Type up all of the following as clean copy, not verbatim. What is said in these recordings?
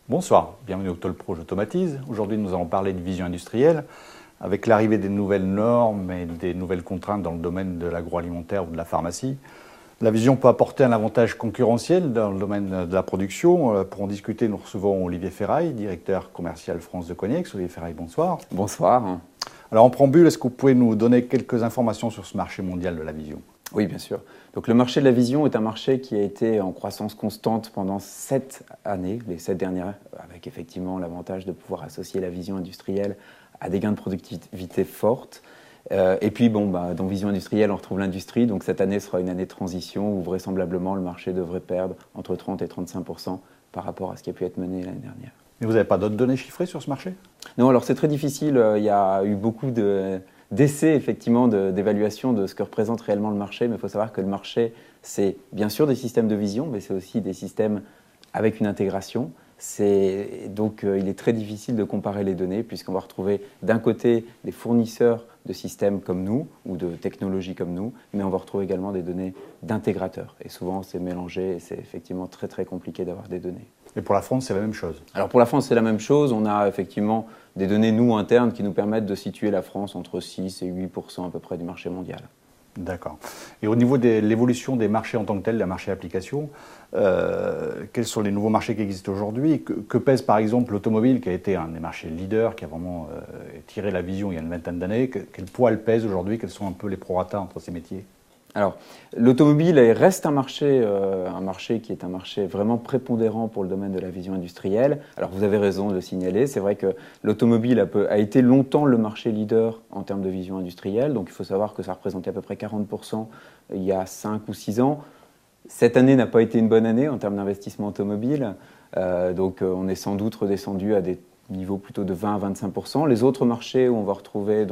Bonsoir, bienvenue au Tolpro J'automatise. Aujourd'hui, nous allons parler de vision industrielle. Avec l'arrivée des nouvelles normes et des nouvelles contraintes dans le domaine de l'agroalimentaire ou de la pharmacie, la vision peut apporter un avantage concurrentiel dans le domaine de la production. Pour en discuter, nous recevons Olivier Ferraille, directeur commercial France de Cognex. Olivier Ferraille, bonsoir. Bonsoir. Alors en préambule, est-ce que vous pouvez nous donner quelques informations sur ce marché mondial de la vision ? Oui, bien sûr. Donc le marché de la vision est un marché qui a été en croissance constante pendant 7 années, les 7 dernières, avec effectivement l'avantage de pouvoir associer la vision industrielle à des gains de productivité fortes. Et puis, dans vision industrielle, on retrouve l'industrie. Donc cette année sera une année de transition où vraisemblablement le marché devrait perdre entre 30 et 35% par rapport à ce qui a pu être mené l'année dernière. Mais vous n'avez pas d'autres données chiffrées sur ce marché ? Non, alors c'est très difficile. Il y a eu beaucoup d'essais, effectivement, d'évaluation de ce que représente réellement le marché. Mais il faut savoir que le marché, c'est bien sûr des systèmes de vision, mais c'est aussi des systèmes avec une intégration. Donc, il est très difficile de comparer les données, puisqu'on va retrouver d'un côté des fournisseurs de systèmes comme nous, ou de technologies comme nous, mais on va retrouver également des données d'intégrateurs. Et souvent, c'est mélangé et c'est effectivement très, très compliqué d'avoir des données. Et pour la France, c'est la même chose ? Alors pour la France, c'est la même chose. On a effectivement des données, nous, internes, qui nous permettent de situer la France entre 6 et 8% à peu près du marché mondial. D'accord. Et au niveau de l'évolution des marchés en tant que tels, des marchés applications, quels sont les nouveaux marchés qui existent aujourd'hui ? Que pèse par exemple l'automobile, qui a été un des marchés leaders, qui a vraiment tiré la vision il y a une vingtaine d'années ? Quel poids elle pèse aujourd'hui ? Quels sont un peu les prorata entre ces métiers ? Alors, l'automobile reste un marché qui est un marché vraiment prépondérant pour le domaine de la vision industrielle. Alors, vous avez raison de le signaler. C'est vrai que l'automobile a été longtemps le marché leader en termes de vision industrielle. Donc, il faut savoir que ça représentait à peu près 40% il y a 5 ou 6 ans. Cette année n'a pas été une bonne année en termes d'investissement automobile. Donc, on est sans doute redescendu à des niveaux plutôt de 20 à 25%. Les autres marchés où on va retrouver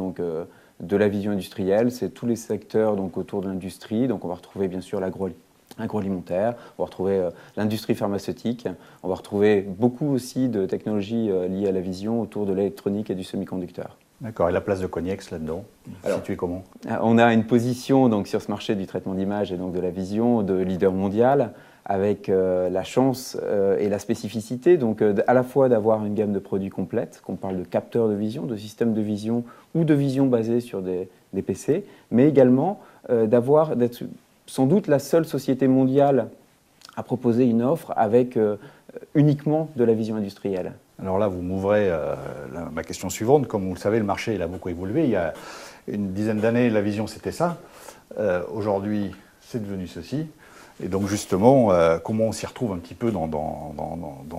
de la vision industrielle, c'est tous les secteurs autour de l'industrie. Donc on va retrouver bien sûr l'agroalimentaire, on va retrouver l'industrie pharmaceutique, on va retrouver beaucoup aussi de technologies liées à la vision autour de l'électronique et du semi-conducteur. D'accord. Et la place de Cognex là-dedans, située comment ? On a une position sur ce marché du traitement d'image et donc de la vision de leader mondial, avec la chance et la spécificité à la fois d'avoir une gamme de produits complète, qu'on parle de capteurs de vision, de systèmes de vision ou de vision basés sur des PC, mais également d'être sans doute la seule société mondiale à proposer une offre avec uniquement de la vision industrielle. Alors là, vous m'ouvrez ma question suivante. Comme vous le savez, le marché il a beaucoup évolué. Il y a une dizaine d'années, la vision, c'était ça. Aujourd'hui, c'est devenu ceci. Et donc justement, comment on s'y retrouve un petit peu dans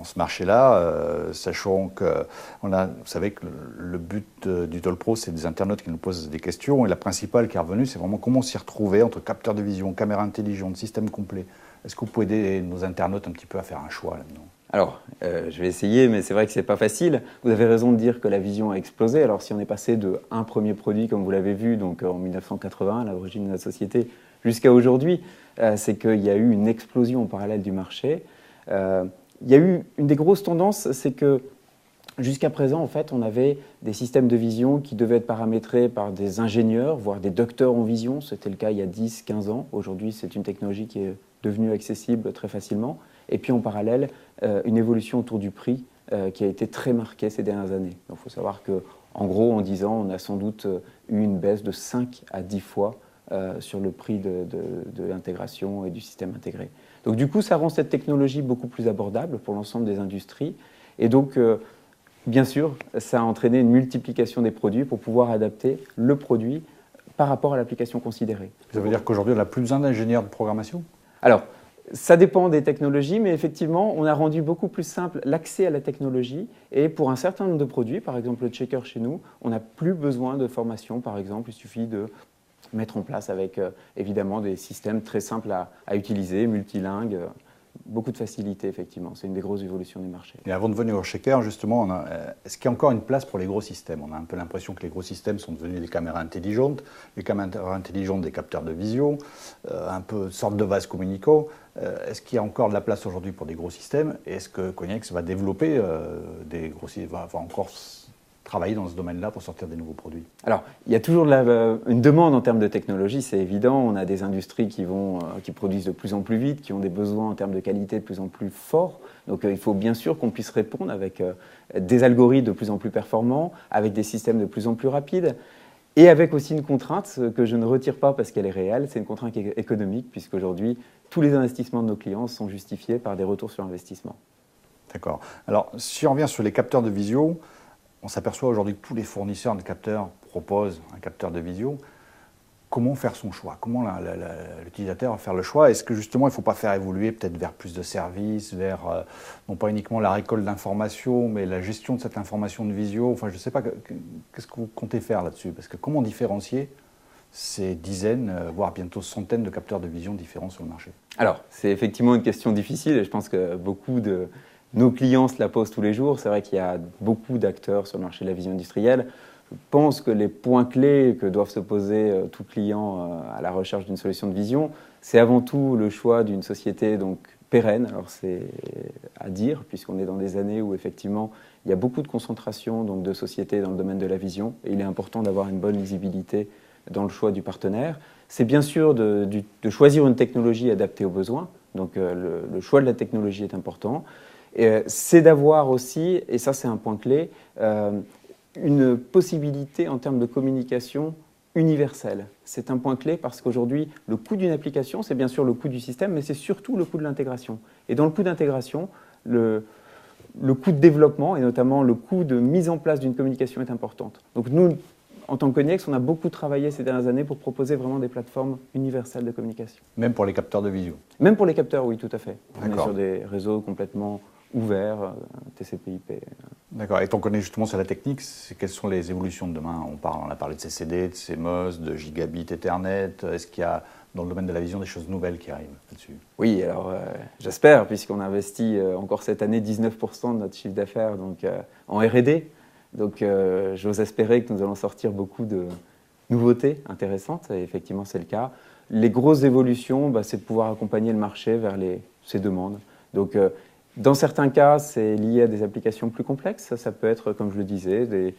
ce marché-là, sachant que vous savez que le but du Tolpro, c'est des internautes qui nous posent des questions. Et la principale qui est revenue, c'est vraiment comment s'y retrouver entre capteurs de vision, caméra intelligente, système complet. Est-ce que vous pouvez aider nos internautes un petit peu à faire un choix là-dedans ? Alors, je vais essayer, mais c'est vrai que ce n'est pas facile. Vous avez raison de dire que la vision a explosé. Alors, si on est passé d'un premier produit, comme vous l'avez vu, donc en 1980, à l'origine de la société, jusqu'à aujourd'hui, c'est qu'il y a eu une explosion en parallèle du marché. Il y a eu une des grosses tendances, c'est que jusqu'à présent, en fait, on avait des systèmes de vision qui devaient être paramétrés par des ingénieurs, voire des docteurs en vision. C'était le cas il y a 10, 15 ans. Aujourd'hui, c'est une technologie qui est devenue accessible très facilement. Et puis en parallèle, une évolution autour du prix qui a été très marquée ces dernières années. Donc il faut savoir qu'en gros, en 10 ans, on a sans doute eu une baisse de 5 à 10 fois sur le prix de l'intégration et du système intégré. Donc du coup, ça rend cette technologie beaucoup plus abordable pour l'ensemble des industries. Et donc, bien sûr, ça a entraîné une multiplication des produits pour pouvoir adapter le produit par rapport à l'application considérée. Ça veut dire qu'aujourd'hui, on n'a plus besoin d'ingénieurs de programmation ? Alors, ça dépend des technologies, mais effectivement, on a rendu beaucoup plus simple l'accès à la technologie. Et pour un certain nombre de produits, par exemple le checker chez nous, on n'a plus besoin de formation. Par exemple, il suffit de mettre en place avec évidemment des systèmes très simples à utiliser, multilingues, beaucoup de facilité effectivement. C'est une des grosses évolutions du marché. Et avant de venir au checker, justement, est-ce qu'il y a encore une place pour les gros systèmes ? On a un peu l'impression que les gros systèmes sont devenus des caméras intelligentes, les caméras intelligentes des capteurs de vision, un peu sorte de vase communicant. Est-ce qu'il y a encore de la place aujourd'hui pour des gros systèmes ? Et est-ce que Cognex va développer va encore travailler dans ce domaine-là pour sortir des nouveaux produits? Alors, il y a toujours une demande en termes de technologie, c'est évident. On a des industries qui produisent de plus en plus vite, qui ont des besoins en termes de qualité de plus en plus forts. Donc, il faut bien sûr qu'on puisse répondre avec des algorithmes de plus en plus performants, avec des systèmes de plus en plus rapides, et avec aussi une contrainte que je ne retire pas parce qu'elle est réelle, c'est une contrainte économique, puisqu'aujourd'hui, tous les investissements de nos clients sont justifiés par des retours sur investissement. D'accord. Alors, si on revient sur les capteurs de visio, on s'aperçoit aujourd'hui que tous les fournisseurs de capteurs proposent un capteur de visio. Comment faire son choix? Comment l'utilisateur va faire le choix? Est-ce que justement il ne faut pas faire évoluer peut-être vers plus de services, vers non pas uniquement la récolte d'informations, mais la gestion de cette information de visio? Enfin, je ne sais pas, qu'est-ce que vous comptez faire là-dessus? Parce que comment différencier ces dizaines, voire bientôt centaines de capteurs de vision différents sur le marché? Alors, c'est effectivement une question difficile et je pense que beaucoup de nos clients se la posent tous les jours. C'est vrai qu'il y a beaucoup d'acteurs sur le marché de la vision industrielle. Je pense que les points clés que doivent se poser tout client à la recherche d'une solution de vision, c'est avant tout le choix d'une société donc pérenne. Alors c'est à dire, puisqu'on est dans des années où effectivement il y a beaucoup de concentration donc, de sociétés dans le domaine de la vision et il est important d'avoir une bonne lisibilité dans le choix du partenaire. C'est bien sûr de choisir une technologie adaptée aux besoins. Donc le choix de la technologie est important. C'est d'avoir aussi, et ça c'est un point clé, une possibilité en termes de communication universelle. C'est un point clé parce qu'aujourd'hui, le coût d'une application, c'est bien sûr le coût du système, mais c'est surtout le coût de l'intégration. Et dans le coût d'intégration, le coût de développement et notamment le coût de mise en place d'une communication est importante. Donc nous, en tant que Cognex, on a beaucoup travaillé ces dernières années pour proposer vraiment des plateformes universelles de communication. Même pour les capteurs de visio? Même pour les capteurs, oui, tout à fait. On est D'accord. sur des réseaux complètement ouverts, TCP/IP. D'accord. Et on connaît justement sur la technique, quelles sont les évolutions de demain? On a parlé de CCD, de CMOS, de gigabit Ethernet. Est-ce qu'il y a dans le domaine de la vision des choses nouvelles qui arrivent là-dessus? Oui, alors j'espère, puisqu'on investit encore cette année 19% de notre chiffre d'affaires en R&D. Donc j'ose espérer que nous allons sortir beaucoup de nouveautés intéressantes, et effectivement c'est le cas. Les grosses évolutions, c'est de pouvoir accompagner le marché vers ces demandes. Donc dans certains cas, c'est lié à des applications plus complexes. Ça peut être, comme je le disais, des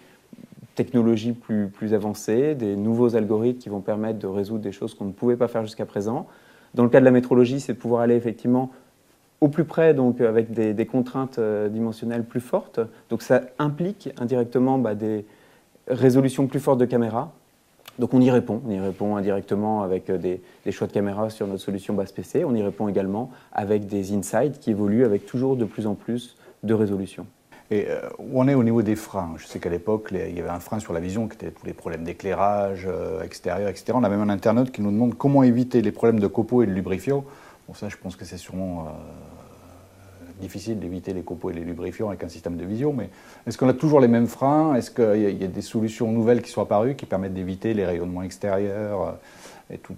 technologies plus avancées, des nouveaux algorithmes qui vont permettre de résoudre des choses qu'on ne pouvait pas faire jusqu'à présent. Dans le cas de la métrologie, c'est de pouvoir aller effectivement au plus près, donc avec des contraintes dimensionnelles plus fortes. Donc ça implique indirectement des résolutions plus fortes de caméras. Donc on y répond indirectement avec des choix de caméras sur notre solution base PC. On y répond également avec des insights qui évoluent avec toujours de plus en plus de résolution. Et où on est au niveau des freins? Je sais qu'à l'époque, il y avait un frein sur la vision qui était tous les problèmes d'éclairage extérieur, etc. On a même un internaute qui nous demande comment éviter les problèmes de copeaux et de lubrifiants. Bon, ça, je pense que c'est sûrement difficile d'éviter les copeaux et les lubrifiants avec un système de vision, mais est-ce qu'on a toujours les mêmes freins? Est-ce qu'il y a des solutions nouvelles qui sont apparues qui permettent d'éviter les rayonnements extérieurs et tout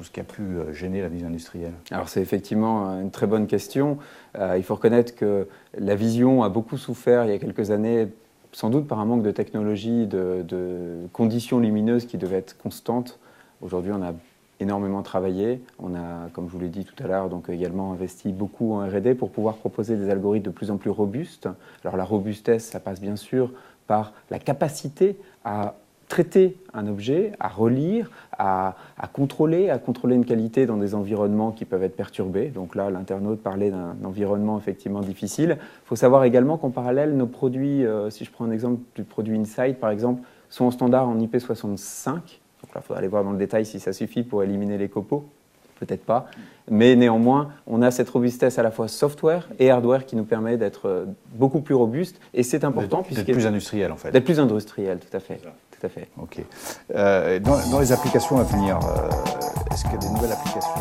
ce qui a pu gêner la vision industrielle? Alors c'est effectivement une très bonne question. Il faut reconnaître que la vision a beaucoup souffert il y a quelques années, sans doute par un manque de technologie, de conditions lumineuses qui devaient être constantes. Aujourd'hui, on a énormément travaillé. On a, comme je vous l'ai dit tout à l'heure, donc également investi beaucoup en R&D pour pouvoir proposer des algorithmes de plus en plus robustes. Alors la robustesse, ça passe bien sûr par la capacité à traiter un objet, à relire, à contrôler une qualité dans des environnements qui peuvent être perturbés. Donc là, l'internaute parlait d'un environnement effectivement difficile. Il faut savoir également qu'en parallèle, nos produits, si je prends un exemple du produit Insight par exemple, sont en standard en IP65. Donc là, il faudra aller voir dans le détail si ça suffit pour éliminer les copeaux. Peut-être pas. Mais néanmoins, on a cette robustesse à la fois software et hardware qui nous permet d'être beaucoup plus robuste. Et c'est important d'être plus industriel, en fait. D'être plus industriel, tout à fait. Tout à fait. OK. Dans les applications à venir, est-ce qu'il y a des nouvelles applications